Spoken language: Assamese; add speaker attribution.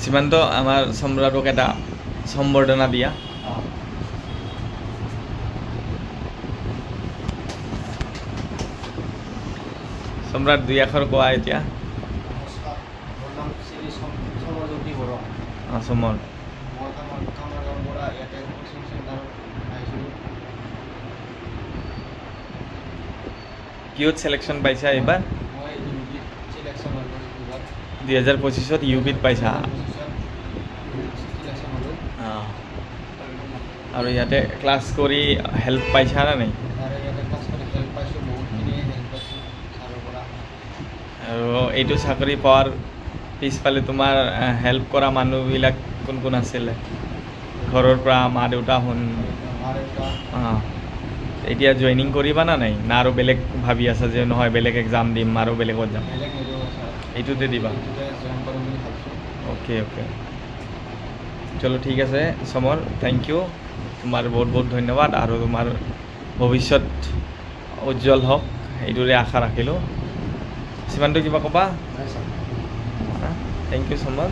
Speaker 1: সীমান্ত আমাৰ সম্ৰাটক এটা সম্বৰ্ধনা দিয়া সম্ৰাট দুই আখৰ কোৱা এতিয়া সমৰ কিহত সিলেকশন পাইছা এইবাৰ 2025 ইউপিত পাইছা আৰু ইয়াতে ক্লাছ কৰি হেল্প পাইছা না নাই আৰু এইটো চাকৰি পোৱাৰ পিছফালে তোমাৰ হেল্প কৰা মানুহবিলাক কোন কোন আছিলে ঘৰৰ পৰা মা দেউতা শুন এতিয়া জইনিং কৰিবা না নাই না আৰু বেলেগ ভাবি আছা যে নহয় বেলেগ এক্সাম দিম আৰু বেলেগত যাম এইটোতে দিবা ওকে চলো ঠিক আছে সমৰ থেংক ইউ তোমাৰ বহুত বহুত ধন্যবাদ আৰু তোমাৰ ভৱিষ্যত উজ্জ্বল হওক এইটোৰে আশা ৰাখিলোঁ সীমান্ত কিবা ক'বা থেংক ইউ সমৰ